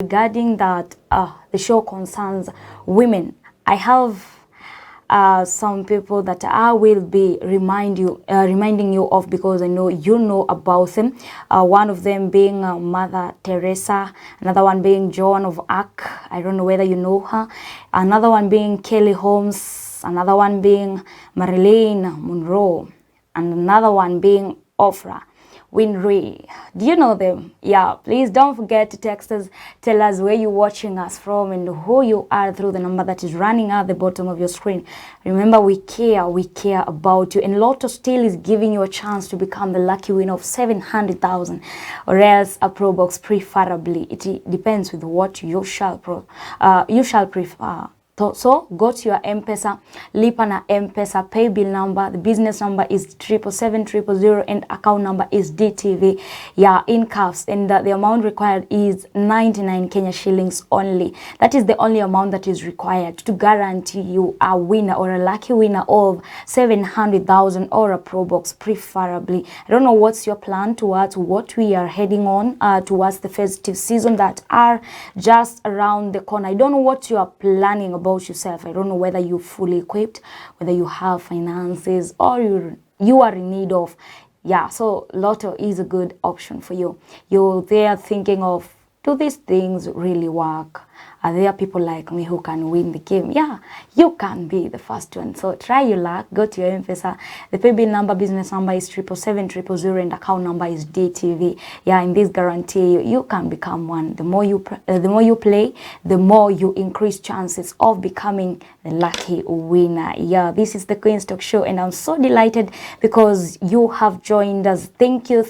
regarding that the show concerns women. I have some people that I will be reminding you of, because I know you know about them. One of them being Mother Teresa, another one being Joan of Arc. I don't know whether you know her. Another one being Kelly Holmes. Another one being Marilyn Monroe. And another one being Oprah Winfrey. Do you know them? Yeah, please don't forget to text us, tell us where you're watching us from and who you are through the number that is running at the bottom of your screen. Remember, we care about you, and Lotto still is giving you a chance to become the lucky winner of 700,000, or else a Pro Box preferably. It depends with what you shall prefer. So go to your M-Pesa, Lipa na M-Pesa, pay bill number. The business number is 77700 and account number is DTV. Yeah, in cash, and the amount required is 99 Kenya shillings only. That is the only amount that is required to guarantee you a winner or a lucky winner of 700,000 or a Pro Box preferably. I don't know what's your plan towards what we are heading on towards the festive season that are just around the corner. I don't know what you are planning about yourself. I don't know whether you're fully equipped, whether you have finances, or you are in need of. Yeah, so Lotto is a good option for you. You're there thinking of, do these things really work? Are there people like me who can win the game? Yeah, you can be the first one. So try your luck. Go to your M-Pesa. The pay bill number, business number is 77700 and account number is DTV. Yeah, in this guarantee, you can become one. The more you play, the more you increase chances of becoming the lucky winner. Yeah, this is the Queen's Talk Show, and I'm so delighted because you have joined us. Thank you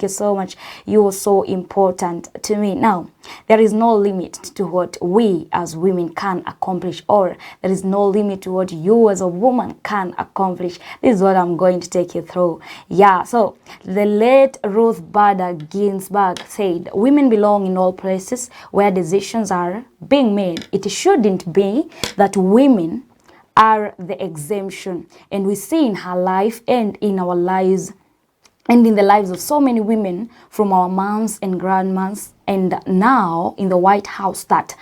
so much. You are so important to me. Now, there is no limit to what we as women can accomplish, or there is no limit to what you as a woman can accomplish. This is what I'm going to take you through. Yeah, so the late Ruth Bader Ginsburg said, women belong in all places where decisions are being made. It shouldn't be that women are the exemption. And we see in her life and in our lives and in the lives of so many women, from our moms and grandmas, and now in the White House, that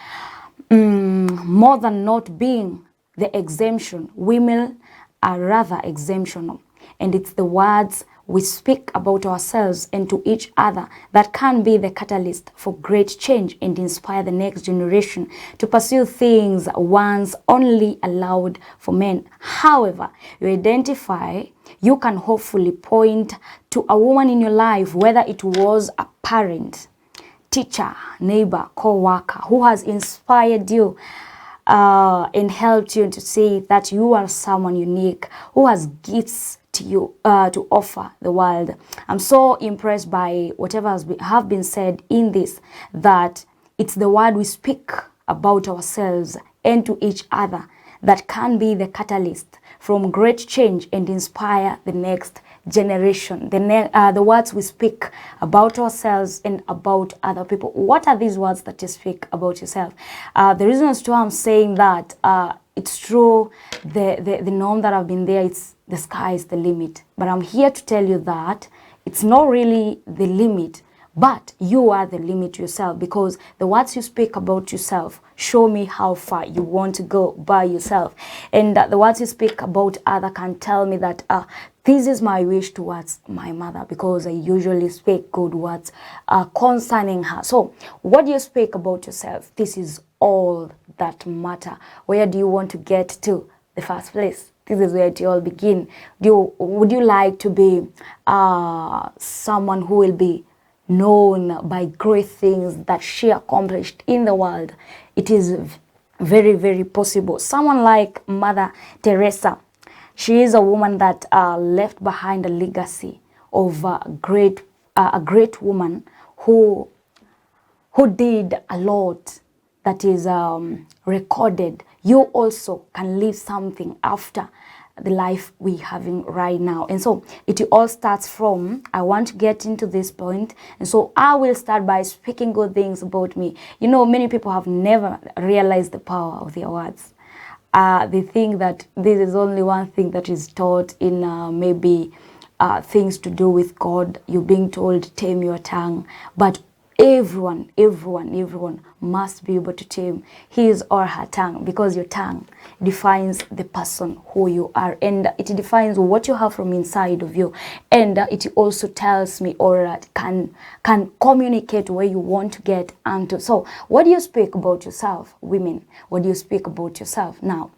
more than not being the exemption, women are rather exemptional. And it's the words we speak about ourselves and to each other that can be the catalyst for great change and inspire the next generation to pursue things once only allowed for men. However, you can hopefully point to a woman in your life, whether it was a parent, teacher, neighbor, co-worker, who has inspired you and helped you to see that you are someone unique, who has gifts to you to offer the world. I'm so impressed by whatever have been said in this, that it's the word we speak about ourselves and to each other that can be the catalyst from great change and inspire the next generation. The words we speak about ourselves and about other people. What are these words that you speak about yourself? The reason as to why I'm saying that, it's true, the norm that I've been there, it's the sky is the limit. But I'm here to tell you that it's not really the limit, but you are the limit yourself, because the words you speak about yourself show me how far you want to go by yourself. And the words you speak about other can tell me that this is my wish towards my mother, because I usually speak good words concerning her. So what you speak about yourself, this is all that matter. Where do you want to get to the first place? This is where it all begin. Would you like to be someone who will be known by great things that she accomplished in the world? It is very, very possible. Someone like Mother Teresa, she is a woman that left behind a legacy of a great woman who did a lot that is recorded. You also can leave something after the life we having right now. And so it all starts from, I want to get into this point, and so I will start by speaking good things about me. You know, many people have never realized the power of their words. They think that this is only one thing that is taught in maybe things to do with God. You're being told, tame your tongue. But everyone must be able to tame his or her tongue, because your tongue defines the person who you are, and it defines what you have from inside of you, and it also tells me, or can communicate where you want to get onto. So what do you speak about yourself, women? What do you speak about yourself? Now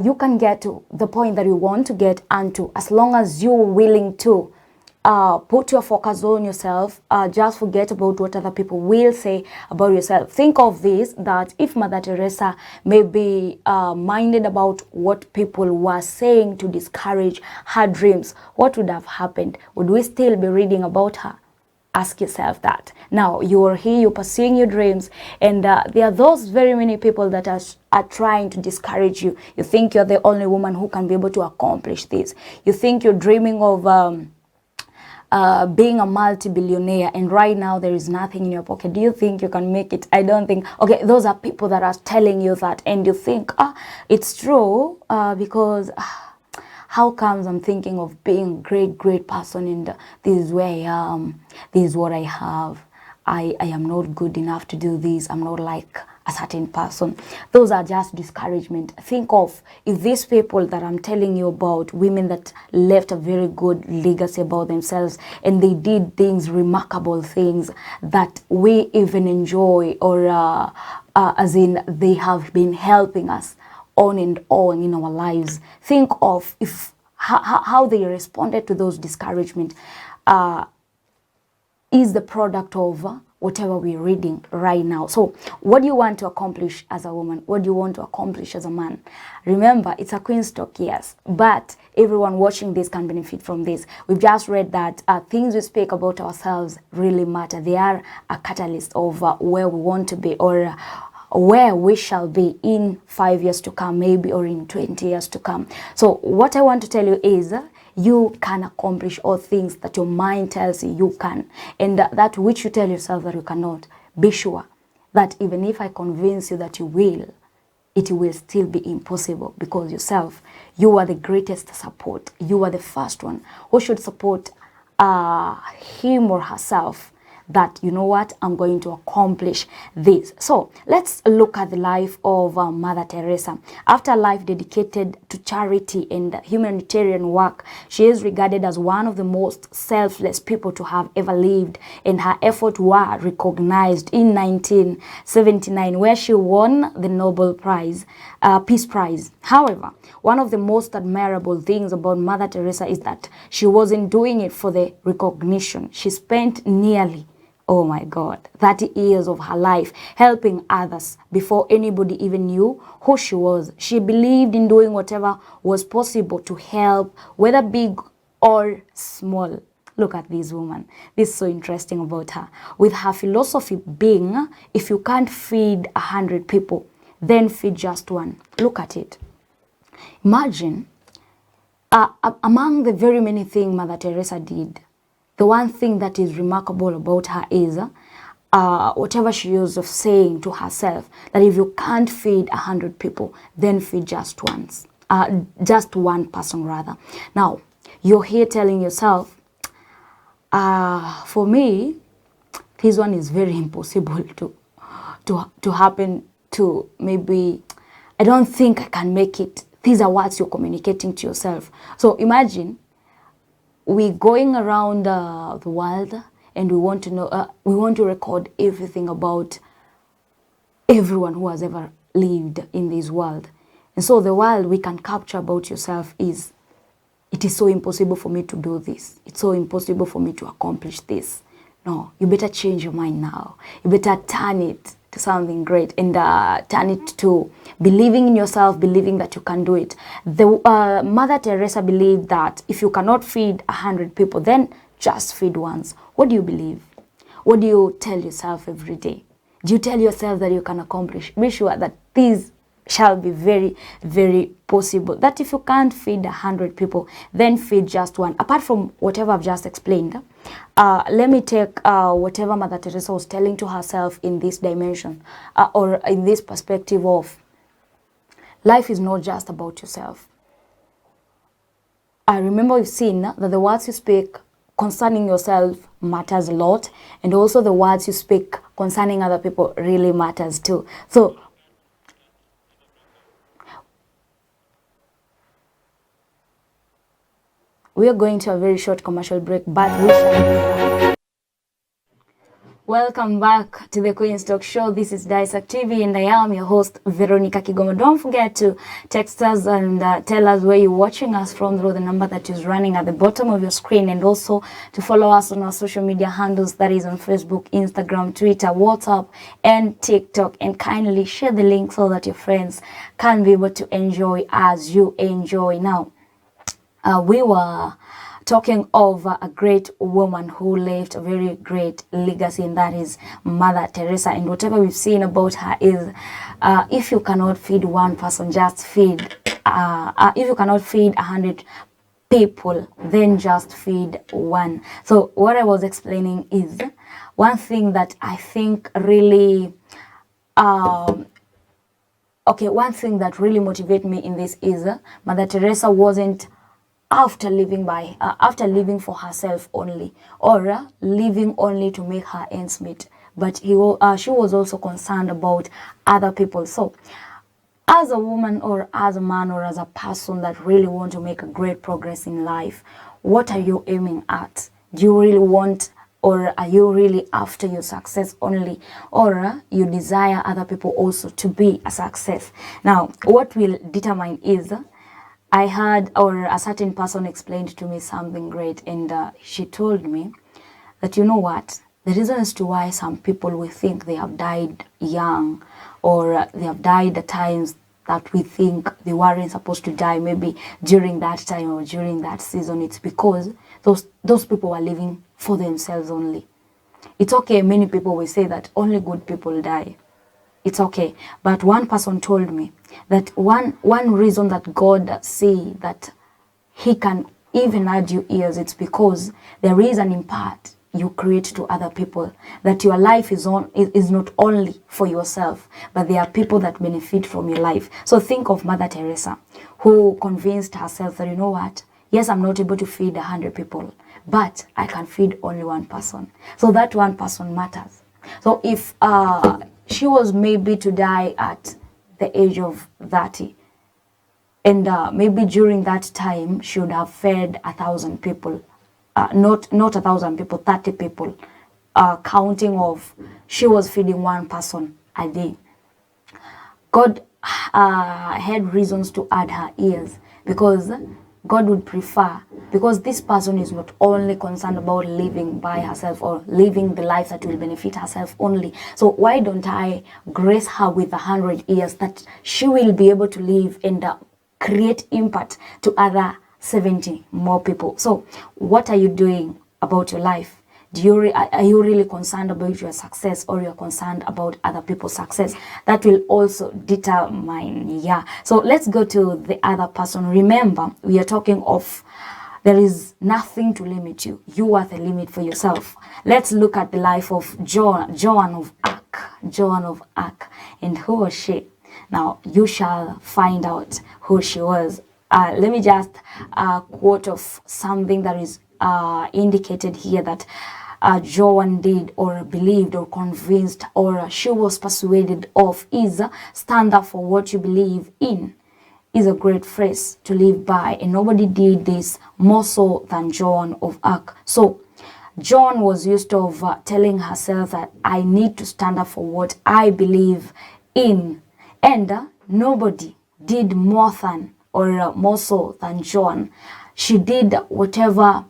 you can get to the point that you want to get onto, as long as you're willing to put your focus on yourself. Just forget about what other people will say about yourself. Think of this, that if Mother Teresa may be minded about what people were saying to discourage her dreams, what would have happened? Would we still be reading about her? Ask yourself that. Now you are here, you're pursuing your dreams, and there are those very many people that are trying to discourage you. You think you're the only woman who can be able to accomplish this. You think you're dreaming of being a multi-billionaire, and right now there is nothing in your pocket. Do you think you can make it? I don't think. Okay, those are people that are telling you that, and you think, it's true, because how comes I'm thinking of being a great person, and this is where I am, this is what I have. I am not good enough to do this. I'm not like a certain person. Those are just discouragement. Think of, if these people that I'm telling you about, women that left a very good legacy about themselves, and they did things, remarkable things that we even enjoy, or as in they have been helping us on and on in our lives. Think of if how they responded to those discouragement is the product of whatever we're reading right now. So what do you want to accomplish as a woman? What do you want to accomplish as a man? Remember, it's a queen's talk, yes, but everyone watching this can benefit from this. We've just read that things we speak about ourselves really matter. They are a catalyst of where we want to be, or where we shall be in 5 years to come, maybe, or in 20 years to come. So what I want to tell you is, you can accomplish all things that your mind tells you you can, and that which you tell yourself that you cannot. Be sure that even if I convince you that you will, it will still be impossible, because yourself, you are the greatest support. You are the first one who should support him or herself, that, you know what, I'm going to accomplish this. So let's look at the life of Mother Teresa. After a life dedicated to charity and humanitarian work, she is regarded as one of the most selfless people to have ever lived, and her efforts were recognized in 1979, where she won the Nobel Prize, Peace Prize. However, one of the most admirable things about Mother Teresa is that she wasn't doing it for the recognition. She spent nearly, oh my God, 30 years of her life helping others before anybody even knew who she was. She believed in doing whatever was possible to help, whether big or small. Look at this woman. This is so interesting about her. With her philosophy being, if you can't feed 100 people, then feed just one. Look at it. Imagine, among the very many things Mother Teresa did, the one thing that is remarkable about her is whatever she used of saying to herself, that if you can't feed 100 people, then feed just one person rather. Now, you're here telling yourself, for me, this one is very impossible to happen to. Maybe, I don't think I can make it. These are words you're communicating to yourself. So imagine, we're going around the world, and we want to know, we want to record everything about everyone who has ever lived in this world. And so the world we can capture about yourself is, it is so impossible for me to do this. It's so impossible for me to accomplish this. No, you better change your mind now. You better turn it to something great, and turn it to believing in yourself, believing that you can do it. The Mother Teresa believed that if you cannot feed 100 people, then just feed once. What do you believe? What do you tell yourself every day? Do you tell yourself that you can accomplish? Be sure that this shall be very, very possible. That if you can't feed 100 people, then feed just one. Apart from whatever I've just explained, let me take whatever Mother Teresa was telling to herself in this dimension, or in this perspective of life is not just about yourself. I remember you've seen that the words you speak concerning yourself matters a lot, and also the words you speak concerning other people really matters too. So we are going to a very short commercial break, but we shall. Welcome back to the Queen's Talk Show. This is DAESAK TV and I am your host, Veronica Kigoma. Don't forget to text us and tell us where you're watching us from through the number that is running at the bottom of your screen, and also to follow us on our social media handles, that is on Facebook, Instagram, Twitter, WhatsApp, and TikTok. And kindly share the link so that your friends can be able to enjoy as you enjoy. Now, we were talking of a great woman who left a very great legacy, and that is Mother Teresa. And whatever we've seen about her is, if you cannot feed one person, just feed. If you cannot feed 100 people, then just feed one. So what I was explaining is one thing that I think really, one thing that really motivated me in this is Mother Teresa wasn't after living for herself only, or living only to make her ends meet, but she was also concerned about other people. So as a woman or as a man or as a person that really want to make a great progress in life, what are you aiming at? Do you really want, or are you really after your success only, or you desire other people also to be a success? Now, what will determine is, I had, or a certain person explained to me something great, and she told me that, you know what, the reasons to why some people we think they have died young, or they have died at times that we think they weren't supposed to die, maybe during that time or during that season, it's because those people were living for themselves only. It's okay, many people will say that only good people die. It's okay. But one person told me that one reason that God see that he can even add you years, it's because there is an impact you create to other people, that your life is not only for yourself, but there are people that benefit from your life. So think of Mother Teresa, who convinced herself that, you know what, yes, I'm not able to feed 100 people, but I can feed only one person. So that one person matters. So if she was maybe to die at the age of 30, and maybe during that time she would have fed 1,000 people, not 1,000 people, 30 people, counting of she was feeding one person a day. God had reasons to add her years, because God would prefer, because this person is not only concerned about living by herself or living the life that will benefit herself only. So why don't I grace her with 100 years that she will be able to live and create impact to other 70 more people? So what are you doing about your life? Are you really concerned about your success, or you're concerned about other people's success? That will also determine. Yeah. So let's go to the other person. Remember, we are talking of there is nothing to limit you. You are the limit for yourself. Let's look at the life of Joan of Arc. Joan of Arc. And who was she? Now, you shall find out who she was. Let me just quote of something that is indicated here that Joan did, or believed, or convinced, or she was persuaded of, is stand up for what you believe in, is a great phrase to live by, and nobody did this more so than Joan of Arc. So Joan was used to telling herself that I need to stand up for what I believe in, and nobody did more than, or more so than Joan. She did whatever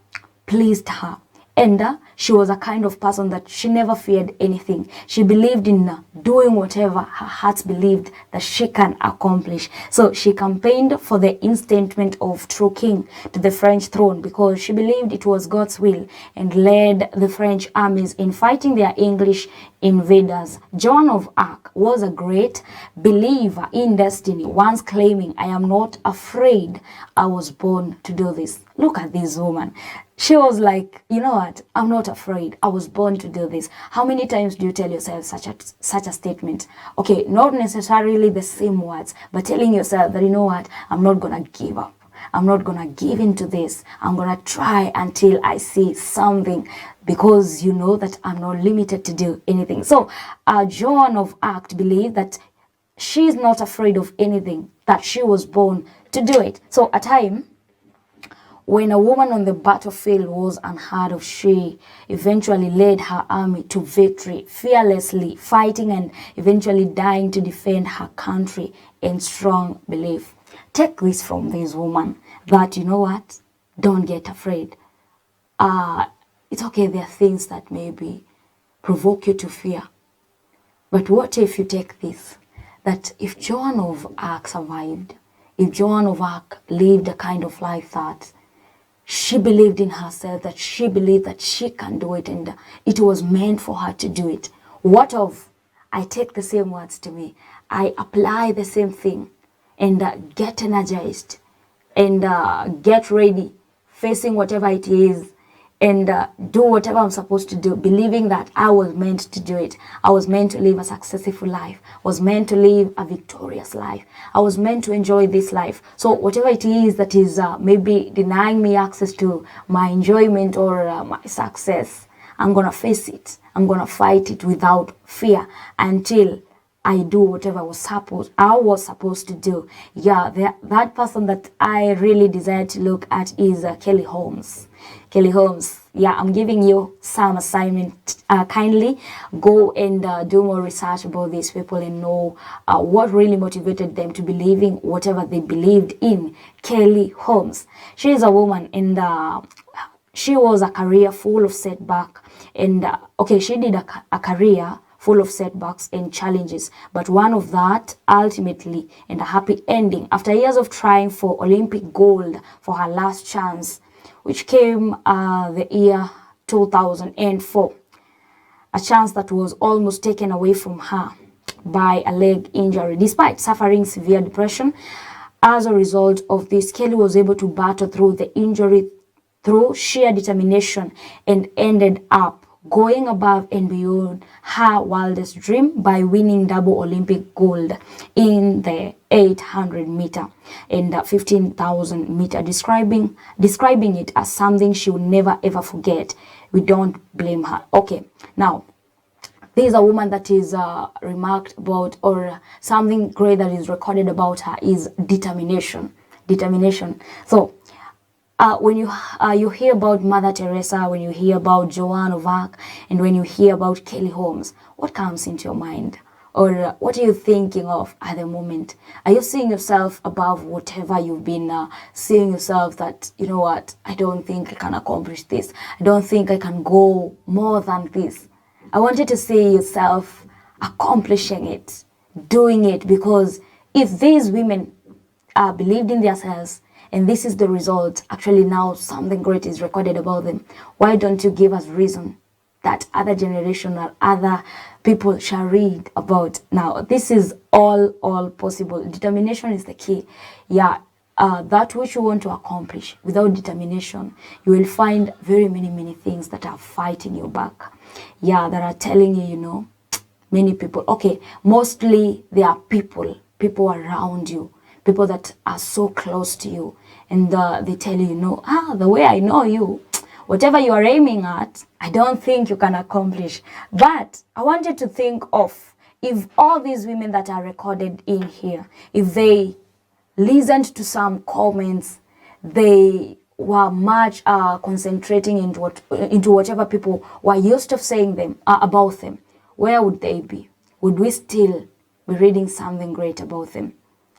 pleased her, and she was a kind of person that she never feared anything. She believed in doing whatever her heart believed that she can accomplish. So she campaigned for the instatement of true king to the French throne, because she believed it was God's will, and led the French armies in fighting their English invaders. Joan of Arc was a great believer in destiny, once claiming, I am not afraid, I was born to do this. Look at this woman. She was like, you know what, I'm not afraid, I was born to do this. How many times do you tell yourself such a statement? Okay, not necessarily the same words, but telling yourself that, you know what, I'm not gonna give up. I'm not gonna give in to this. I'm gonna try until I see something, because you know that I'm not limited to do anything. So Joan of Arc believed that she is not afraid of anything, that she was born to do it. So a time when a woman on the battlefield was unheard of, she eventually led her army to victory, fearlessly fighting and eventually dying to defend her country in strong belief. Take this from this woman, that you know what? Don't get afraid. It's okay, there are things that maybe provoke you to fear. But what if you take this, that if Joan of Arc survived, if Joan of Arc lived a kind of life that she believed in herself, that she believed that she can do it, and it was meant for her to do it. What of I take the same words to me, I apply the same thing, and get energized, and get ready, facing whatever it is, and do whatever I'm supposed to do, believing that I was meant to do it. I was meant to live a successful life. I was meant to live a victorious life. I was meant to enjoy this life. So whatever it is that is maybe denying me access to my enjoyment or my success, I'm going to face it. I'm going to fight it without fear until I do whatever I was supposed to do. Yeah, that person that I really desire to look at is Kelly Holmes. Kelly Holmes, yeah, I'm giving you some assignment. Kindly go and do more research about these people and know what really motivated them to believing whatever they believed in. Kelly Holmes, she is a woman, and she was a career full of setback, and she did a career full of setbacks and challenges, but one of that ultimately and a happy ending after years of trying for Olympic gold for her last chance, which came the year 2004, a chance that was almost taken away from her by a leg injury. Despite suffering severe depression as a result of this, Kelly was able to battle through the injury through sheer determination and ended up going above and beyond her wildest dream by winning double Olympic gold in the 800 meter and 15,000 meter, describing it as something she will never ever forget. We don't blame her. Okay, now this is a woman that is remarked about, or something great that is recorded about her is determination. So when you hear about Mother Teresa, when you hear about Joan of Arc, and when you hear about Kelly Holmes, what comes into your mind? Or what are you thinking of at the moment? Are you seeing yourself above whatever you've been seeing yourself, that, you know what, I don't think I can accomplish this. I don't think I can go more than this. I want you to see yourself accomplishing it, doing it, because if these women believed in themselves, and this is the result, actually now something great is recorded about them, why don't you give us reason that other generation or other people shall read about? Now, this is all possible. Determination is the key. Yeah, that which you want to accomplish, without determination, you will find very many things that are fighting you back. Yeah, that are telling you, you know, many people, okay, mostly there are people around you, people that are so close to you, and they tell you, you know, the way I know you, whatever you are aiming at, I don't think you can accomplish. But I wanted to think of, if all these women that are recorded in here, if they listened to some comments, they were much concentrating into whatever people were used to saying them about them, where would they be? Would we still be reading something great about them?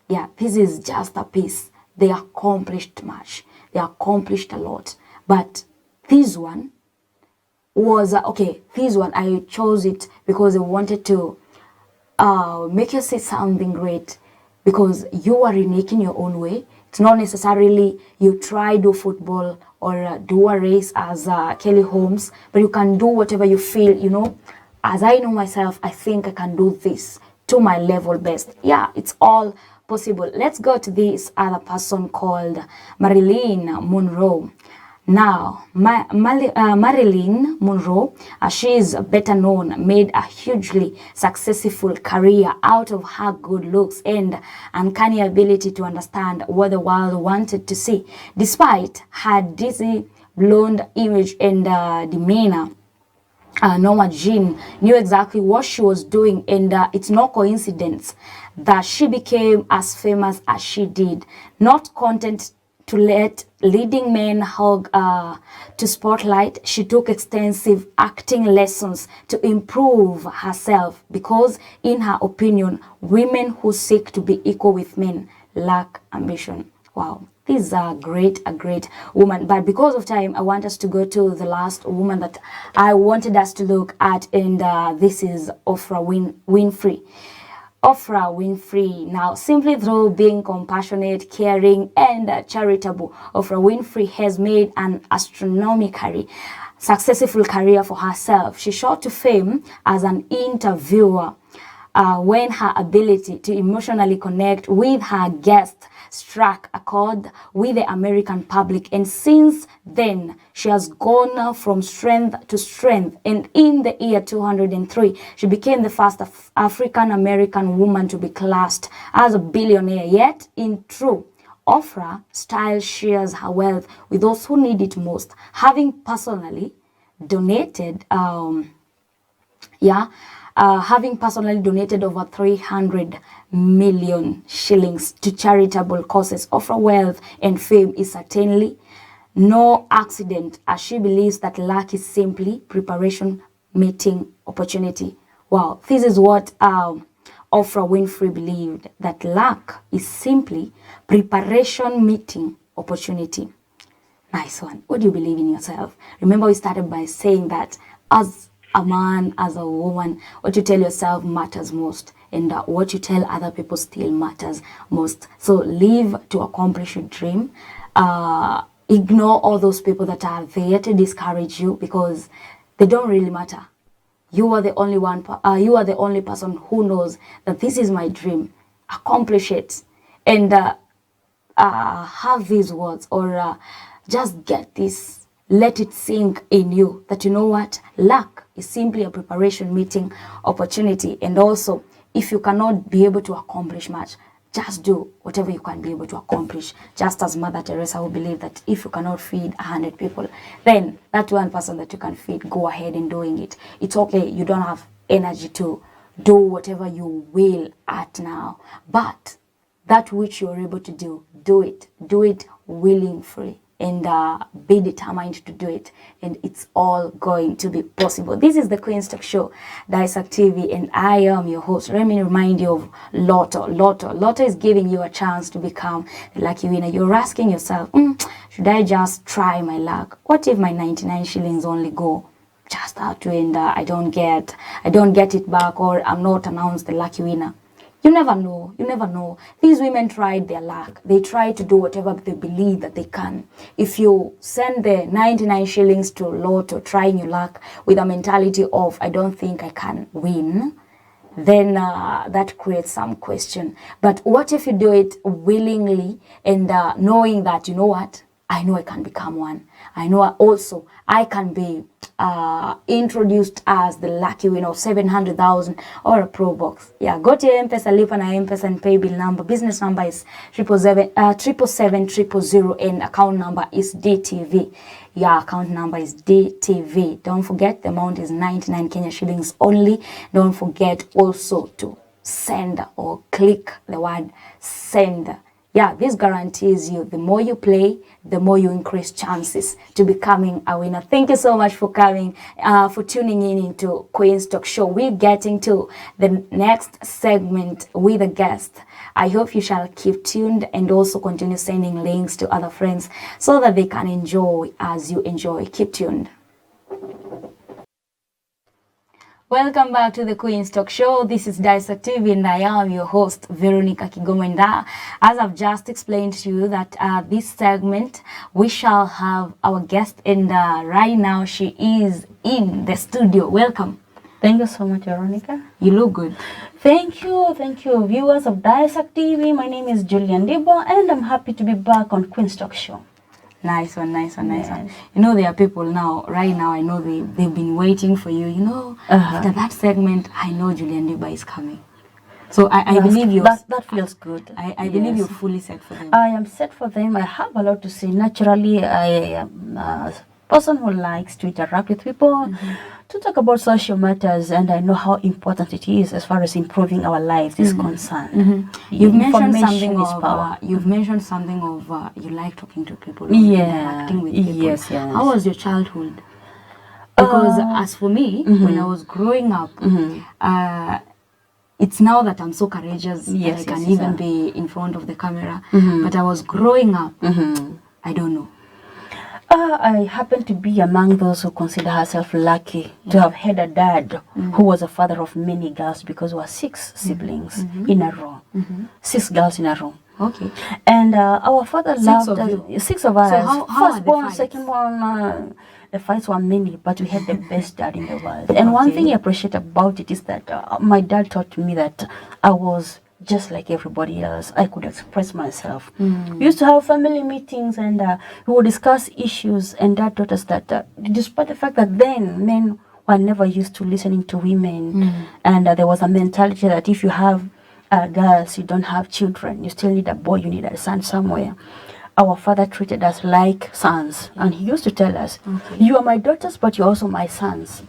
Yeah, this is just a piece. They accomplished much. They accomplished a lot. But this one was, this one, I chose it because I wanted to make you say something great, because you are unique in your own way. It's not necessarily you try do football or do a race as Kelly Holmes, but you can do whatever you feel, you know. As I know myself, I think I can do this to my level best. Yeah, it's all possible. Let's go to this other person called Marilyn Monroe. Now, Marilyn Monroe, she is better known, made a hugely successful career out of her good looks and uncanny ability to understand what the world wanted to see. Despite her dizzy blonde image and demeanor, Norma Jean knew exactly what she was doing, and it's no coincidence that she became as famous as she did. Not content to let leading men hog to spotlight, she took extensive acting lessons to improve herself because, in her opinion, women who seek to be equal with men lack ambition. Wow. This is a great woman. But because of time, I want us to go to the last woman that I wanted us to look at, and this is Oprah Winfrey. Oprah Winfrey. Now, simply through being compassionate, caring, and charitable, Oprah Winfrey has made an astronomically successful career for herself. She shot to fame as an interviewer when her ability to emotionally connect with her guests struck a chord with the American public, and since then she has gone from strength to strength, and in the year 203 she became the first African American woman to be classed as a billionaire. Yet in true Oprah style, shares her wealth with those who need it most, having personally donated over 300 million shillings to charitable causes. Oprah wealth and fame is certainly no accident, as she believes that luck is simply preparation meeting opportunity. Wow, this is what Oprah Winfrey believed, that luck is simply preparation meeting opportunity. Nice one. What do you believe in yourself? Remember, we started by saying that as a man, as a woman, what you tell yourself matters most, and what you tell other people still matters most. So live to accomplish your dream. Ignore all those people that are there to discourage you, because they don't really matter. You are the only one. You are the only person who knows that this is my dream. Accomplish it, and have these words, or just get this. Let it sink in you that, you know what, luck is simply a preparation meeting opportunity. And also, if you cannot be able to accomplish much, just do whatever you can be able to accomplish. Just as Mother Teresa, who believed that if you cannot feed 100 people, then that one person that you can feed, go ahead and doing it. It's okay. You don't have energy to do whatever you will at now, but that which you're able to do, do it. Do it willingly, and be determined to do it, and it's all going to be possible. This is the Queen's Talk Show, DAESAK TV, and I am your host. Let me remind you of Lotto. Lotto is giving you a chance to become the lucky winner. You're asking yourself, should I just try my luck? What if my 99 shillings only go just out and I don't get it back, or I'm not announced the lucky winner? You never know. You never know. These women tried their luck. They try to do whatever they believe that they can. If you send the 99 shillings to Lotto, trying your luck with a mentality of, I don't think I can win, then that creates some question. But what if you do it willingly and knowing that, you know what, I know I can become one. I know also I can be introduced as the lucky winner of 700,000 or a Pro Box. Yeah, go to your M-Pesa, Lipa na M-Pesa and pay bill number. Business number is 777-000 and account number is DTV. Yeah, account number is DTV. Don't forget, the amount is 99 Kenya shillings only. Don't forget also to send or click the word send. Yeah, this guarantees you the more you play, the more you increase chances to becoming a winner. Thank you so much for coming, for tuning in into Queen's Talk Show. We're getting to the next segment with a guest. I hope you shall keep tuned and also continue sending links to other friends so that they can enjoy as you enjoy. Keep tuned. Welcome back to the Queen's Talk Show. This is DAESAK TV and I am your host, Veronica Kigomenda. As I've just explained to you that this segment, we shall have our guest, and right now she is in the studio. Welcome. Thank you so much, Veronica. You look good. Thank you. Viewers of DAESAK TV, my name is Julian Dibo and I'm happy to be back on Queen's Talk Show. Nice one, nice one, nice one. Yes. You know, there are people now, right now, I know they've been waiting for you. You know, after that segment, I know Julian Diba is coming. So I believe you. That feels good. I believe you're fully set for them. I am set for them. I have a lot to say. Naturally, I am a person who likes to interact with people, to talk about social matters, and I know how important it is as far as improving our lives is concerned. You've mentioned something Information is of power. you've mentioned something of you like talking to people, Yeah, interacting with people. yes. How was your childhood? Because as for me, when I was growing up, it's now that I'm so courageous that I can even be in front of the camera. But I was growing up, I don't know. I happen to be among those who consider herself lucky to have had a dad who was a father of many girls, because we were 6 siblings in a row. 6 girls in a row. Okay. And our father loved of us. you? 6 of us. So how are the Firstborn, fights? secondborn. The fights were many, but we had the best dad in the world. And one thing I appreciate about it is that my dad taught me that I was just like everybody else. I could express myself. We used to have family meetings, and we would discuss issues. And dad taught us that despite the fact that then men were never used to listening to women, and there was a mentality that if you have girls, you don't have children, you still need a boy, you need a son somewhere. Our father treated us like sons, and he used to tell us, you are my daughters, but you're also my sons.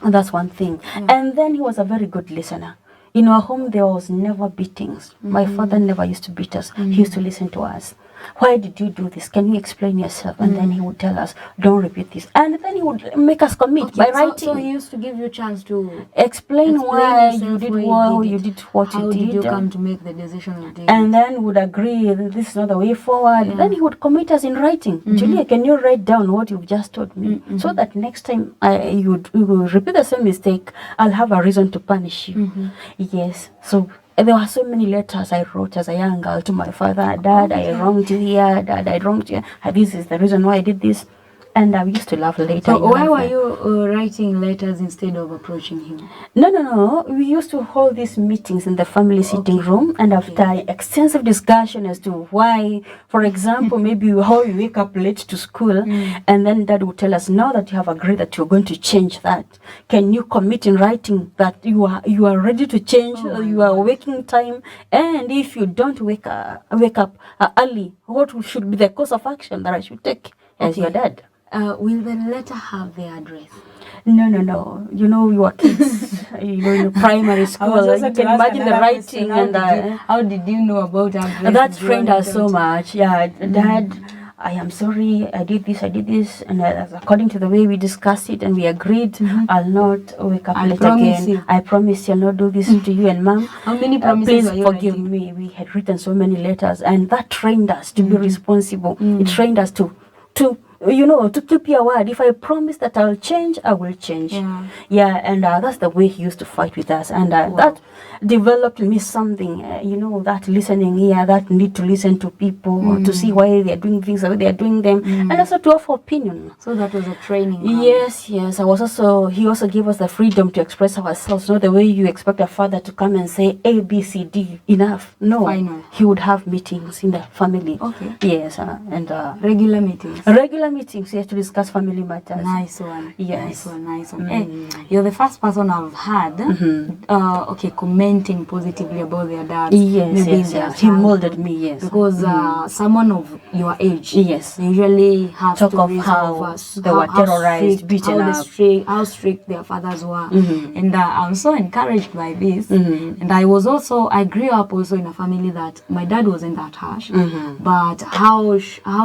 And that's one thing. And then he was a very good listener. In our home, there was never beatings. My father never used to beat us. He used to listen to us. Why did you do this? Can you explain yourself? And then he would tell us, don't repeat this. And then he would make us commit by writing. So he used to give you a chance to explain why you did what you did. How did you come to make the decision you did? And then would agree this is not the way forward. Then he would commit us in writing. Julia, can you write down what you've just told me? So that next time you will repeat the same mistake, I'll have a reason to punish you. Yes. So there were so many letters I wrote as a young girl to my father. Dad, I wronged you here. Dad, I wronged you. This is the reason why I did this. And we used to laugh later. So why were you writing letters instead of approaching him? No. We used to hold these meetings in the family sitting room, and after extensive discussion as to why, for example, maybe how you wake up late to school, and then dad would tell us, now that you have agreed that you're going to change that, can you commit in writing that you are ready to change your waking time? And if you don't wake up early, what should be the course of action that I should take as your dad? Will the letter have the address? No. You know, we were kids. In primary school. You can imagine the writing and how did you know about address? That trained us so much. Yeah, Dad, I am sorry. I did this, and according to the way we discussed it and we agreed, I'll not wake up late again. I promise you I'll not do this to you and Mom. How many promises please forgive me. We had written so many letters, and that trained us to be responsible. It trained us to keep your word. If I promise that I'll change, I will change. Yeah, and that's the way he used to fight with us. And that developed in me something, that listening here, that need to listen to people, to see why they're doing things, the way they're doing them, and also to offer opinion. So that was a training. Yes. He also gave us the freedom to express ourselves, not the way you expect a father to come and say A, B, C, D, enough. No. Final. He would have meetings in the family. Okay. Yes, and regular meetings. Meetings, to discuss family matters. Nice one. Yes. Nice one. Hey, you're the first person I've had commenting positively about their dad. Yes. He molded me, yes. Because someone of your age, yes, they usually have talk to of how they were terrorized, beaten up, how strict their fathers were. And I'm so encouraged by this. And I grew up also in a family that my dad wasn't that harsh, but how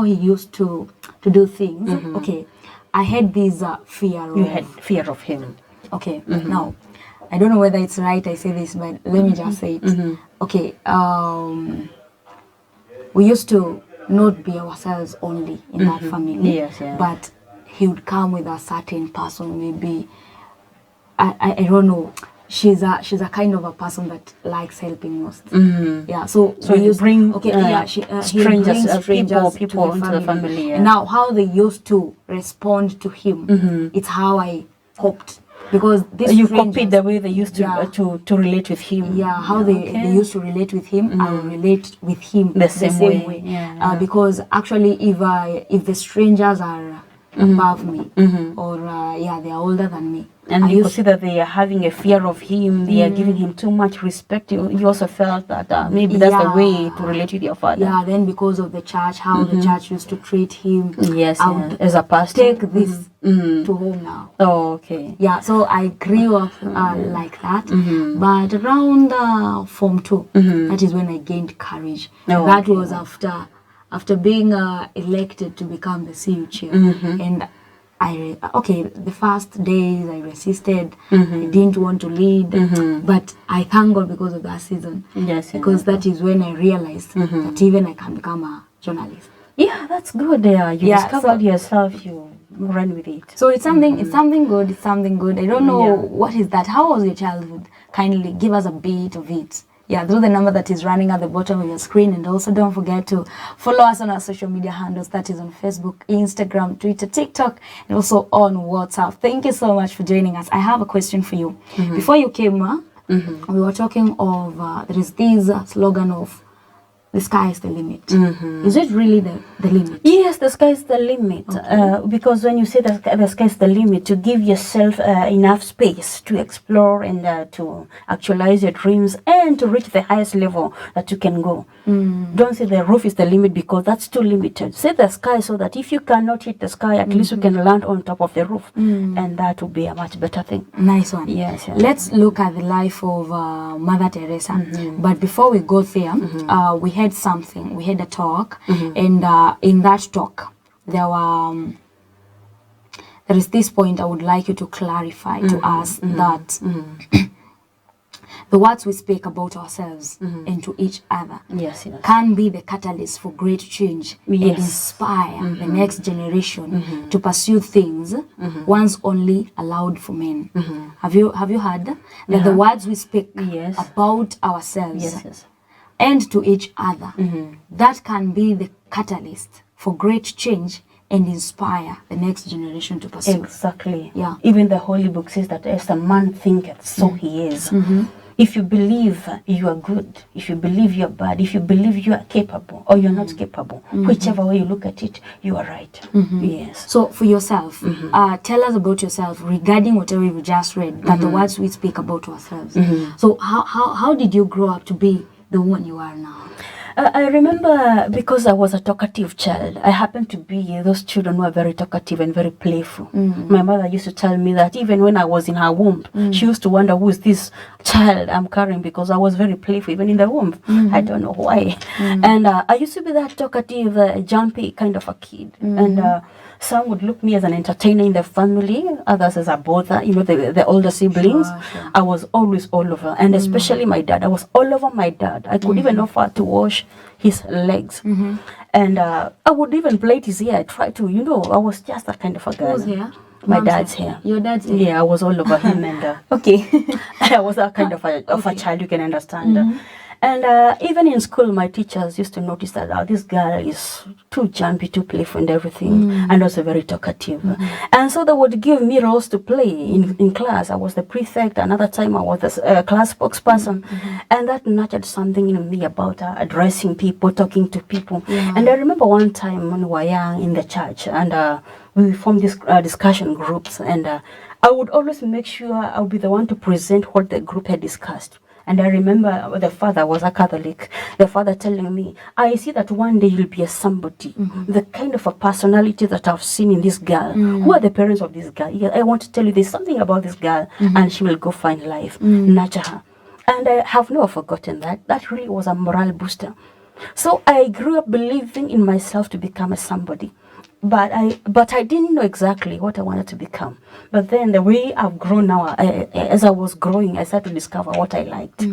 he used to do things. Okay, I had this fear. You had fear of him. Okay, now I don't know whether it's right I say this, but let me just say it. Okay, we used to not be ourselves only in that family. Yes. But he would come with a certain person, maybe I don't know. She's a kind of a person that likes helping most. Yeah, so you bring strangers people into the family. And now how they used to respond to him, it's how I hoped because this you copied the way they used to relate with him. Yeah, how they used to relate with him. I will relate with him the same way. Yeah. Because actually, if the strangers are above me, or they are older than me, and you see that they are having a fear of him, they are giving him too much respect, you also felt that maybe that's the way to relate with your father. Yeah, then because of the church, how the church used to treat him, I would as a pastor take this to home now. Oh, okay. Yeah, so I grew up like that. But around Form 2, that is when I gained courage. That was after being elected to become the CU chair. And the first days I resisted. I didn't want to lead, but I thank God because of that season. Yes, because that is when I realized that even I can become a journalist. Yeah, that's good. You discovered yourself. You ran with it. So it's something. It's something good. It's something good. I don't know what is that. How was your childhood? Kindly give us a bit of it. Yeah, through the number that is running at the bottom of your screen. And also don't forget to follow us on our social media handles. That is on Facebook, Instagram, Twitter, TikTok, and also on WhatsApp. Thank you so much for joining us. I have a question for you. Before you came, we were talking of, there is this slogan of, the sky is the limit. Is it really the limit? Yes, the sky is the limit. Because when you say that the sky is the limit, to give yourself enough space to explore and to actualize your dreams and to reach the highest level that you can go. Don't say the roof is the limit because that's too limited. Say the sky so that if you cannot hit the sky, at least you can land on top of the roof. And that would be a much better thing. Nice one. Yes. Let's look at the life of Mother Teresa. But before we go there, we had something. We had a talk, and in that talk, there is this point I would like you to clarify to us that the words we speak about ourselves and to each other can be the catalyst for great change and inspire the next generation to pursue things once only allowed for men. Have you heard that the words we speak about ourselves and to each other, that can be the catalyst for great change and inspire the next generation to pursue. Exactly. Yeah. Even the Holy Book says that as a man thinketh, so he is. If you believe you are good, if you believe you are bad, if you believe you are capable or you're not capable, whichever way you look at it, you are right. Yes. So for yourself, tell us about yourself regarding whatever you just read, that the words we speak about ourselves. So how did you grow up to be the woman you are now? I remember because I was a talkative child, I happened to be those children who are very talkative and very playful. My mother used to tell me that even when I was in her womb, she used to wonder who is this child I'm carrying because I was very playful even in the womb. I don't know why. And I used to be that talkative, jumpy kind of a kid. And some would look me as an entertainer in the family, others as a bother, the older siblings. Sure. I was always all over, and especially my dad. I was all over my dad. I could even offer to wash his legs. And I would even plait his hair. I tried to, I was just that kind of a girl. Whose hair? My dad's hair. Your dad's hair? Yeah, I was all over him. And okay. I was that kind of a child, you can understand. And even in school, my teachers used to notice that this girl is too jumpy, too playful and everything, and also very talkative. And so they would give me roles to play in class. I was the prefect. Another time I was the class spokesperson. And that nurtured something in me about addressing people, talking to people. And I remember one time when we were young in the church, and we formed these discussion groups. And I would always make sure I would be the one to present what the group had discussed. And I remember the father was a Catholic. The father telling me, I see that one day you'll be a somebody. The kind of a personality that I've seen in this girl. Who are the parents of this girl? Yeah, I want to tell you there's something about this girl and she will go find life. Nurture her. And I have never forgotten that. That really was a morale booster. So I grew up believing in myself to become a somebody. But I didn't know exactly what I wanted to become. But then the way I've grown now, as I was growing, I started to discover what I liked.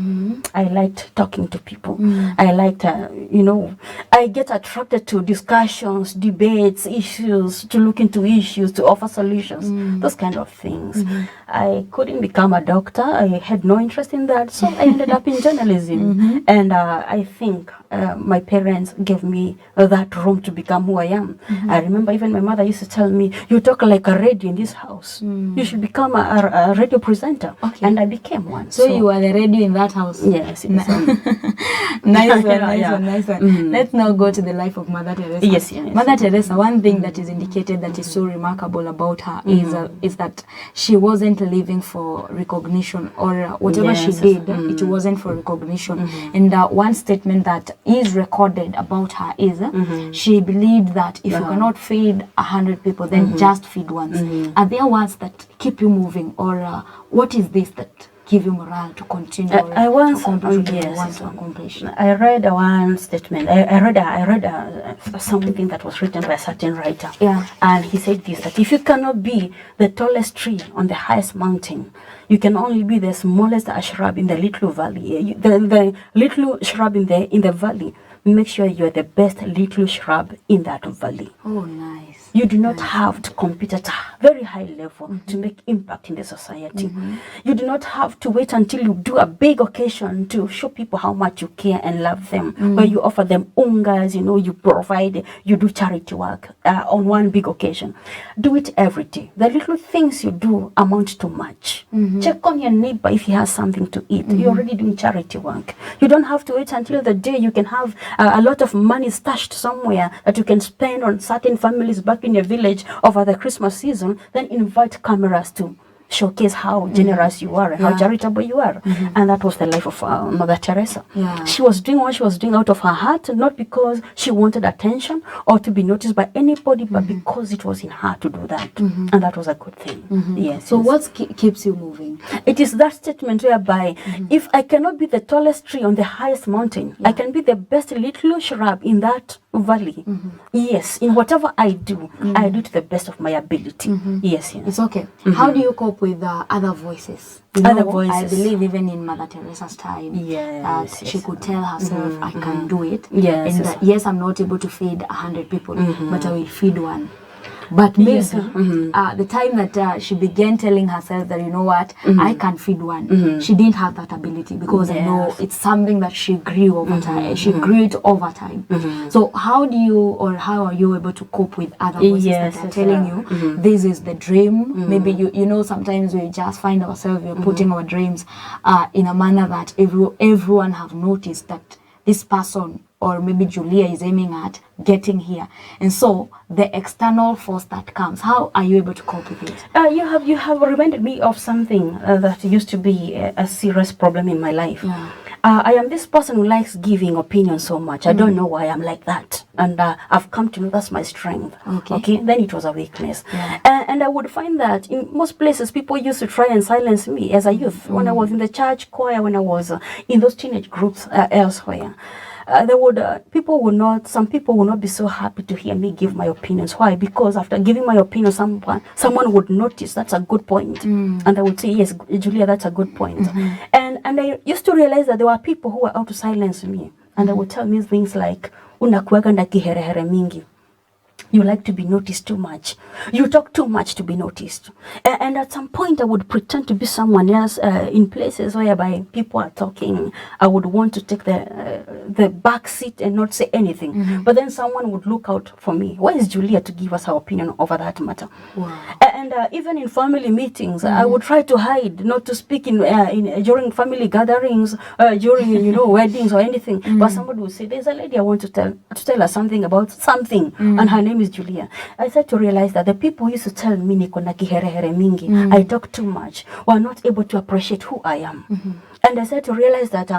I liked talking to people. I liked, I get attracted to discussions, debates, issues, to look into issues, to offer solutions, those kind of things. I couldn't become a doctor. I had no interest in that. So I ended up in journalism. And I think my parents gave me that room to become who I am. I remember even my mother used to tell me, you talk like a radio in this house. You should become a radio presenter. Okay. And I became one. So you were the radio in that house? Yes. Nice one, nice one. Let's now go to the life of Mother Teresa. Yes. Mother Teresa, one thing that is indicated that is so remarkable about her is that she wasn't living for recognition, or whatever she did, it wasn't for recognition. And one statement that is recorded about her is she believed that if you cannot feed 100 people, then just feed once. Are there words that keep you moving, or what is this that give you morale to continue I once to accomplish? I read one statement. I read something that was written by a certain writer. Yeah. And he said this, that if you cannot be the tallest tree on the highest mountain, you can only be the smallest shrub in the little valley. The little shrub in the valley. Make sure you are the best little shrub in that valley. Oh, nice. You do not have to compete at a very high level to make impact in the society. You do not have to wait until you do a big occasion to show people how much you care and love them. Where you offer them ungas, you provide, you do charity work on one big occasion. Do it every day. The little things you do amount to much. Check on your neighbor if he has something to eat. You're already doing charity work. You don't have to wait until the day you can have a lot of money stashed somewhere that you can spend on certain families back in your village over the Christmas season. Then invite cameras to showcase how generous you are and how charitable you are. And that was the life of Mother Teresa. She was doing what she was doing out of her heart, not because she wanted attention or to be noticed by anybody, but because it was in her to do that. And that was a good thing. Yes. So what keeps you moving? It is that statement whereby if I cannot be the tallest tree on the highest mountain, I can be the best little shrub in that valley. Yes, in whatever I do, I do to the best of my ability. Yes. It's okay. How do you cope with other voices? Other voices. I believe even in Mother Teresa's time, she could tell herself, I can do it. And yes, I'm not able to feed 100 people, but I will feed one. But maybe the time that she began telling herself that, you know what, I can feed one, she didn't have that ability, because I know it's something that she grew over time. She grew it over time. So how are you able to cope with other voices that are telling you this is the dream? Maybe you know, sometimes we just find ourselves, we're putting our dreams in a manner that everyone have noticed that this person, or maybe Julia, is aiming at getting here. And so the external force that comes, how are you able to cope with it? You have reminded me of something that used to be a serious problem in my life. I am this person who likes giving opinions so much. I don't know why I'm like that. And I've come to know that's my strength. Okay. Then it was a weakness. And I would find that in most places, people used to try and silence me as a youth. When I was in the church choir, when I was in those teenage groups elsewhere. Some people would not be so happy to hear me give my opinions. Why? Because after giving my opinion, someone would notice that's a good point. And they would say, yes, Julia, that's a good point. And I used to realize that there were people who were out to silence me. And they would tell me things like, unakuwaga na kiherehere mingi. You like to be noticed too much. You talk too much to be noticed. And at some point, I would pretend to be someone else in places whereby people are talking. I would want to take the back seat and not say anything. But then someone would look out for me. Where is Julia to give us her opinion over that matter? And even in family meetings, I would try to hide, not to speak during family gatherings, during weddings or anything. But somebody would say, "There's a lady I want to tell her something about something," and her name is Julia. I started to realize that the people who used to tell me niko na kiherehere mingi, I talk too much, were not able to appreciate who I am. And I started to realize that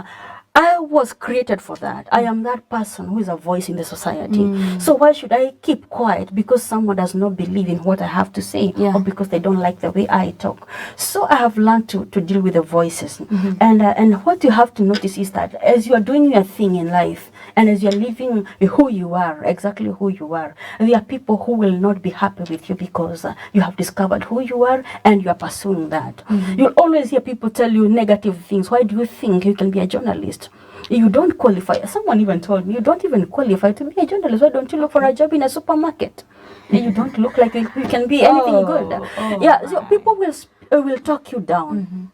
I was created for that. I am that person who is a voice in the society. So why should I keep quiet because someone does not believe in what I have to say, or because they don't like the way I talk? So I have learned to deal with the voices. And what you have to notice is that as you are doing your thing in life, and as you're living who you are, exactly who you are, there are people who will not be happy with you because you have discovered who you are and you are pursuing that. You'll always hear people tell you negative things. Why do you think you can be a journalist? You don't qualify. Someone even told me, you don't even qualify to be a journalist. Why don't you look for a job in a supermarket? You don't look like you can be anything good. So people will talk you down.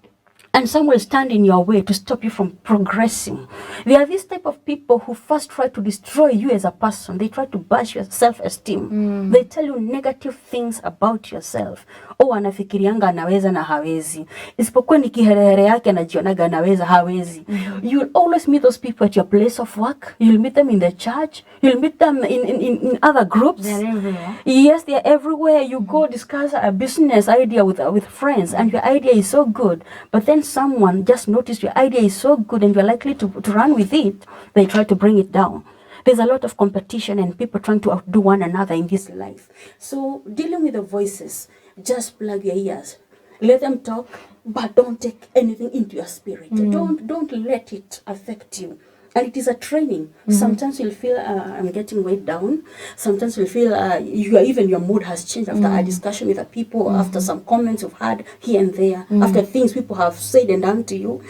and some will stand in your way to stop you from progressing. There are these type of people who first try to destroy you as a person. They try to bash your self-esteem. They tell you negative things about yourself. Oh, anafikirianga anaweza na hawezi. Isipokuwa ni kiherehere yake anajionaga anaweza hawezi. You'll always meet those people at your place of work. You'll meet them in the church. You'll meet them in other groups. They're everywhere. Yes, they're everywhere. You go discuss a business idea with friends, and your idea is so good. But then someone just noticed your idea is so good and you're likely to run with it. They try to bring it down. There's a lot of competition and people trying to outdo one another in this life. So dealing with the voices, just plug your ears. Let them talk, but don't take anything into your spirit. Don't let it affect you. And it is a training. Sometimes you'll feel I'm getting weighed down. Sometimes you'll feel even your mood has changed after a discussion with the people, after some comments you've had here and there, after things people have said and done to you.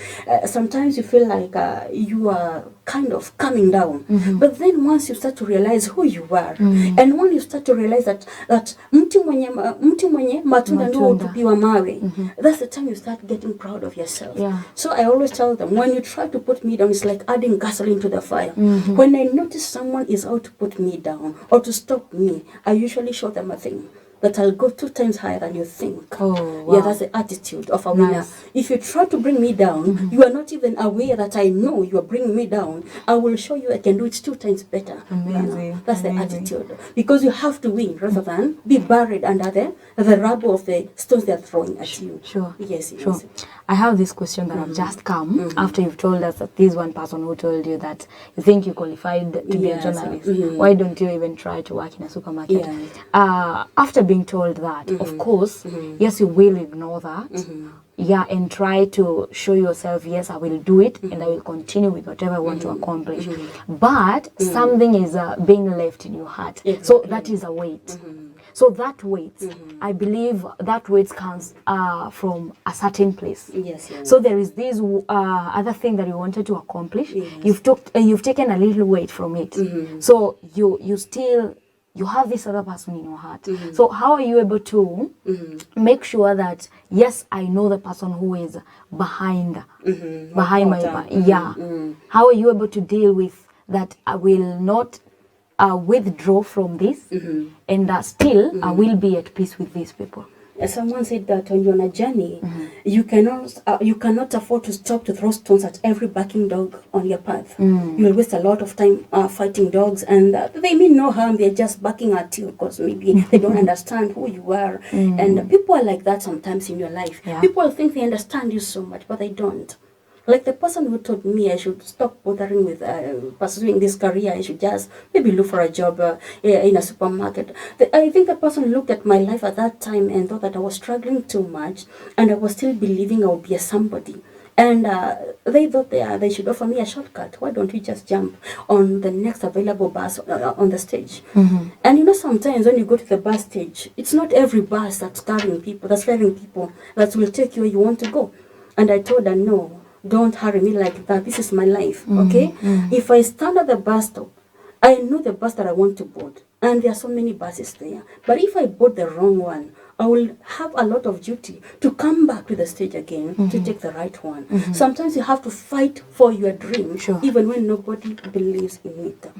Sometimes you feel like you are kind of coming down. But then once you start to realize who you are, and when you start to realize that mti mwenye matunda ndio utupiwa mawe, that's the time you start getting proud of yourself. So I always tell them, when you try to put me down, it's like adding gasoline to the fire. When I notice someone is out to put me down or to stop me, I usually show them a thing that I'll go 2 times higher than you think. Oh, wow. Yeah, that's the attitude of a winner. Nice. If you try to bring me down, you are not even aware that I know you are bringing me down. I will show you I can do it 2 times better. Amazing. That's the attitude. Because you have to win rather than be buried under the rubble of the stones they're throwing at you. Sure. Yes, Sure. yes. I have this question that have just come after you've told us that this one person who told you that you think you qualified to be a Yes, journalist. mhm. Why don't you even try to work in a supermarket? After being told that, of course, yes, you will ignore that. Yeah, and try to show yourself, yes, I will do it and I will continue with whatever I want to accomplish. But something is being left in your heart. So that is a weight. So that weight, I believe that weight comes from a certain place. Yes, yes. So there is this other thing that you wanted to accomplish. You've taken a little weight from it. So you have this other person in your heart. So how are you able to make sure that, yes, I know the person who is behind my back? How are you able to deal with that? I will not withdraw from this, and still I will be at peace with these people. Someone said that when you're on a journey, you cannot afford to stop to throw stones at every barking dog on your path. You'll waste a lot of time fighting dogs, and they mean no harm. They're just barking at you because maybe they don't understand who you are. And people are like that sometimes in your life. People think they understand you so much, but they don't. Like the person who told me I should stop bothering with pursuing this career, I should just maybe look for a job in a supermarket. I think the person looked at my life at that time and thought that I was struggling too much, and I was still believing I would be a somebody. And they thought they should offer me a shortcut. Why don't you just jump on the next available bus on the stage? And you know, sometimes when you go to the bus stage, it's not every bus that's carrying people that will take you where you want to go. And I told her, no, don't hurry me like that. This is my life, okay? If I stand at the bus stop, I know the bus that I want to board, and there are so many buses there. But if I board the wrong one, I will have a lot of duty to come back to the stage again to take the right one. Sometimes you have to fight for your dream, even when nobody believes in it.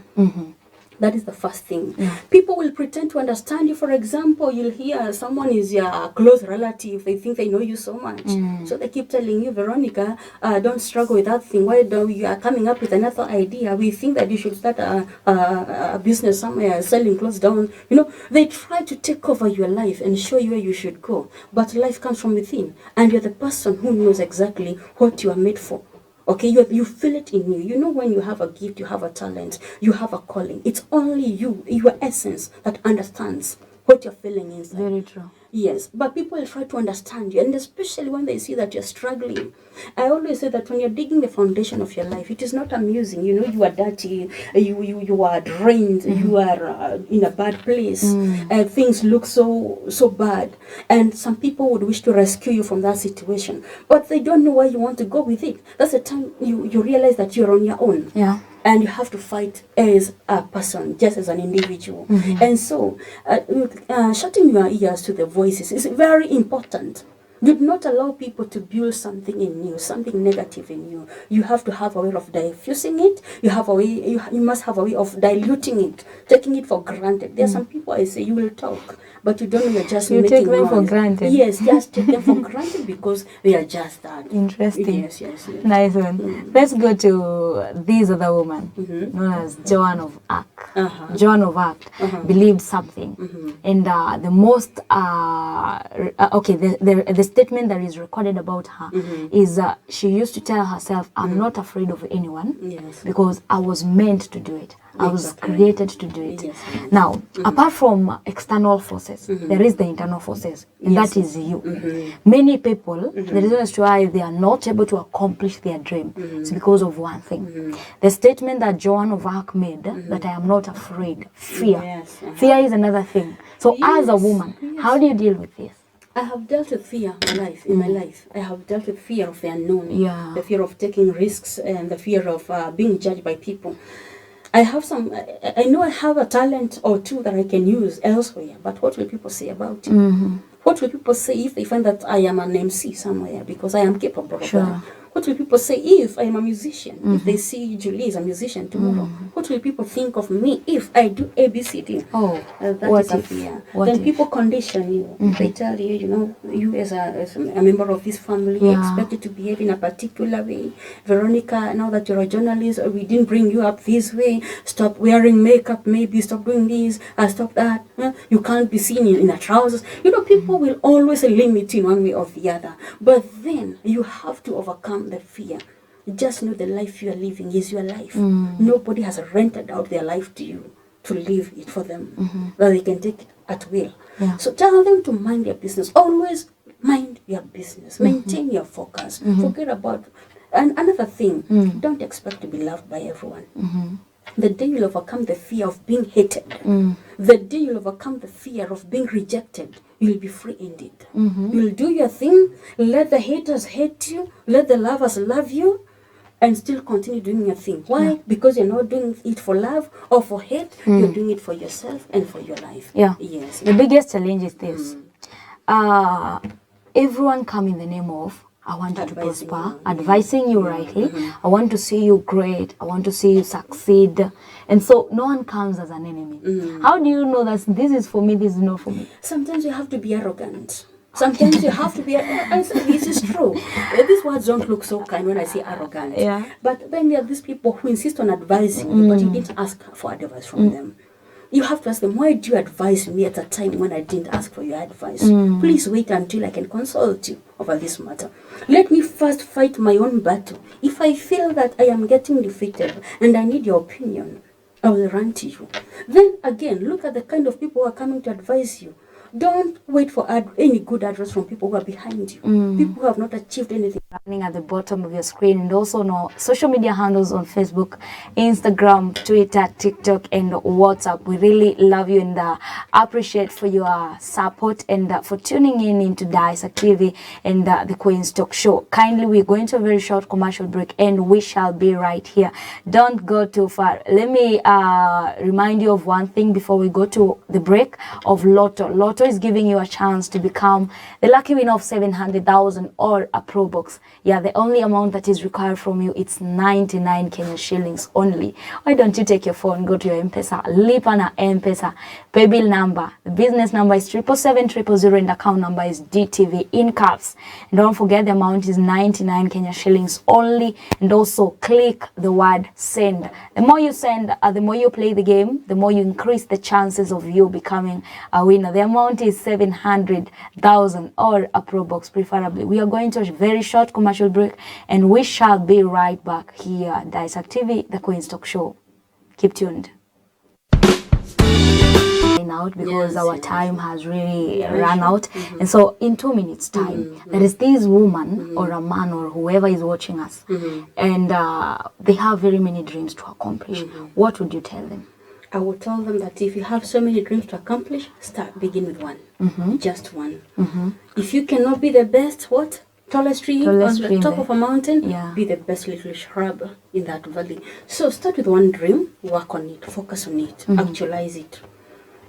That is the first thing. People will pretend to understand you. For example, you'll hear someone is your close relative. They think they know you so much. So they keep telling you, Veronica, don't struggle with that thing. Why don't you are coming up with another idea? We think that you should start a business somewhere, selling clothes down. You know, they try to take over your life and show you where you should go. But life comes from within. And you're the person who knows exactly what you are made for. Okay, you feel it in you. You know when you have a gift, you have a talent, you have a calling. It's only you, your essence, that understands what you're feeling inside. Very true. Yes, but people will try to understand you, and especially when they see that you're struggling. I always say that when you're digging the foundation of your life, it is not amusing. You know, you are dirty, you are drained, you are in a bad place, things look so bad, and some people would wish to rescue you from that situation, but they don't know where you want to go with it. That's the time you realize that you're on your own. Yeah. And you have to fight as a person, just as an individual. And so, shutting your ears to the voices is very important. Do not allow people to build something in you, something negative in you. You have to have a way of diffusing it. You must have a way of diluting it, taking it for granted. There are some people I say you will talk, but you don't know you're just You making take them noise. for granted. Yes, just take them for granted because they are just that. Interesting. Yes. Nice one. Let's go to this other woman known as Joan of Arc. Joan of Arc believed something, and the most the statement that is recorded about her is she used to tell herself, "I'm not afraid of anyone because I was meant to do it. I was created to do it." Yes. Now, apart from external forces, there is the internal forces, and that is you. Many people, the reason as to why they are not able to accomplish their dream is because of one thing. The statement that Joan of Arc made, that I am not afraid, fear. Fear is another thing. So as a woman, how do you deal with this? I have dealt with fear in my life. I have dealt with fear of the unknown, the fear of taking risks, and the fear of being judged by people. I know I have a talent or two that I can use elsewhere, but what will people say about it? What will people say if they find that I am an MC somewhere because I am capable of that? What will people say if I am a musician? If they see Julie is a musician tomorrow, what will people think of me if I do ABCD? That is a fear. Then people condition you. They tell you, you as a member of this family, we expect you to behave in a particular way. Veronica, now that you're a journalist, we didn't bring you up this way. Stop wearing makeup, maybe stop doing this, stop that. You can't be seen in a trousers. People will always limit you one way or the other. But then you have to overcome the fear. Just know the life you are living is your life. Nobody has rented out their life to you to live it for them, that they can take it at will. So tell them to mind their business. Always mind your business. Maintain your focus. Forget about. And another thing, don't expect to be loved by everyone. The day you'll overcome the fear of being hated, the day you'll overcome the fear of being rejected, you'll be free indeed. You'll do your thing, let the haters hate you, let the lovers love you, and still continue doing your thing. Why? Because you're not doing it for love or for hate, you're doing it for yourself and for your life. Yes. The biggest challenge is this. Everyone come in the name of I want you to prosper, advising you rightly. I want to see you great. I want to see you succeed. And so no one comes as an enemy. How do you know that this is for me, this is not for me? Sometimes you have to be arrogant. Sometimes you have to be, and so this is true. These words don't look so kind when I say arrogant. But then there are these people who insist on advising you, but you didn't ask for advice from them. You have to ask them, why do you advise me at a time when I didn't ask for your advice? Please wait until I can consult you over this matter. Let me first fight my own battle. If I feel that I am getting defeated and I need your opinion, I will run to you. Then again, look at the kind of people who are coming to advise you. Don't wait for any good advice from people who are behind you. People who have not achieved anything. Running at the bottom of your screen, and also no social media handles on Facebook, Instagram, Twitter, TikTok, and WhatsApp. We really love you and appreciate for your support and for tuning in into DAESAK TV and the Queen's Talk Show. Kindly, we're going to a very short commercial break, and we shall be right here. Don't go too far. Let me remind you of one thing before we go to the break of Lotto. Lotto is giving you a chance to become the lucky winner of 700,000 or a Pro Box. Yeah, the only amount that is required from you, it's 99 Kenya shillings only. Why don't you take your phone, go to your M-Pesa, lipa na M-Pesa, pay bill number. The business number is 77700 and account number is DTV in caps. And don't forget the amount is 99 Kenya shillings only. And also click the word send. The more you send, the more you play the game, the more you increase the chances of you becoming a winner. The amount is 700,000 or a Pro Box preferably. We are going to a very short commercial break and we shall be right back here at DAESAK TV, the Queen's Talk Show. Keep tuned. Out because our time has really run out, and so in 2 minutes time there is this woman or a man or whoever is watching us, and they have very many dreams to accomplish. What would you tell them? I would tell them that if you have so many dreams to accomplish, begin with one. Just one. If you cannot be the best, tallest tree on the top of a mountain, be the best little shrub in that valley. So start with one dream, work on it, focus on it, actualize it.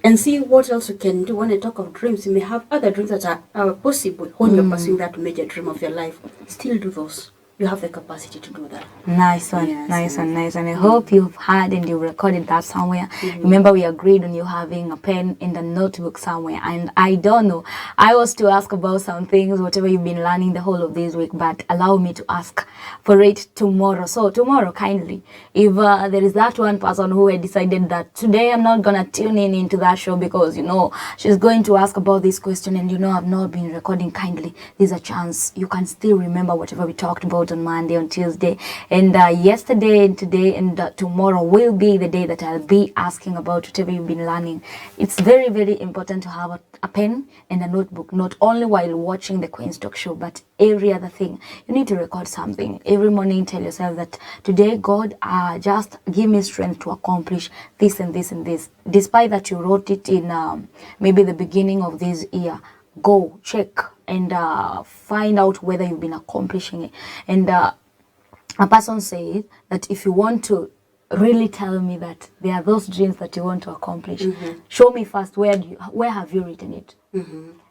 and see what else you can do. When I talk of dreams, you may have other dreams that are possible when you're pursuing that major dream of your life. Still do those. You have the capacity to do that. Nice one, Yes, nice one, yes. nice one. I hope you've had and you recorded that somewhere. Remember, we agreed on you having a pen and a notebook somewhere. And I don't know, I was to ask about some things, whatever you've been learning the whole of this week, but allow me to ask for it tomorrow. So tomorrow, kindly, if there is that one person who had decided that today I'm not gonna tune in into that show because she's going to ask about this question, and I've not been recording, kindly, there's a chance you can still remember whatever we talked about on Monday, on Tuesday, and yesterday, and today, and tomorrow will be the day that I'll be asking about whatever you've been learning. It's very, very important to have a pen and a notebook, not only while watching the Queen's Talk Show, but every other thing. You need to record something every morning. Tell yourself that today, God, just give me strength to accomplish this and this and this. Despite that you wrote it in maybe the beginning of this year, go check and find out whether you've been accomplishing it. And a person said that if you want to really tell me that there are those dreams that you want to accomplish, show me first where have you written it.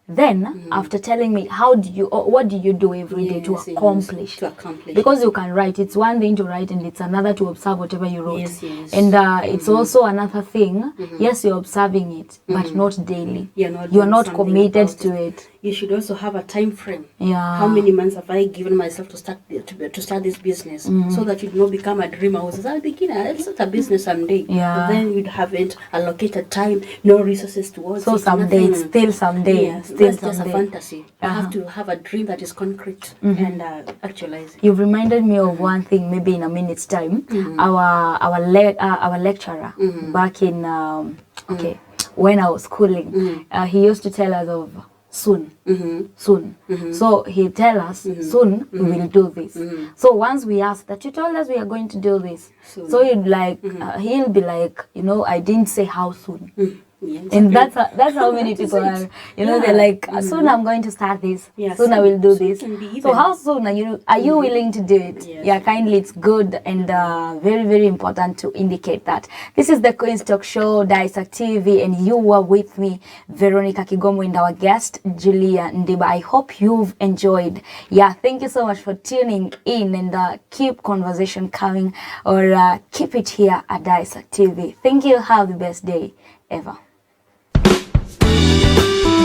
Then, after telling me what do you do every day to accomplish? To accomplish. Because you can write. It's one thing to write and it's another to observe whatever you wrote. Yes. And it's also another thing. Yes, you're observing it, but not daily. You're not committed to it. You should also have a time frame. Yeah. How many months have I given myself to start this business, so that you do not become a dreamer who says, I'll start a business someday. Yeah. But then you haven't allocated time, no resources towards So it. someday, it's still someday. Yes, Still that's just a someday. fantasy. You have to have a dream that is concrete and actualize it. You've reminded me of one thing. Maybe in a minute's time, our lecturer back in when I was schooling, he used to tell us of soon. So he tell us soon we will do this. So once we ask that, you told us we are going to do this, so he'd like he'll be like, I didn't say how soon. Yeah, exactly. And that's how many people are. They're like, soon I'm going to start this. Yes. Soon I will do Soon this. can be even. So how soon are you willing to do it? Yes. Yeah, kindly. It's good and very, very important to indicate that. This is the Queen's Talk Show, DAESAK TV, and you were with me, Veronica Kigomo, and our guest, Julia Ndiba. I hope you've enjoyed. Yeah, thank you so much for tuning in, and keep conversation coming, or keep it here at DAESAK TV. Thank you. Have the best day ever.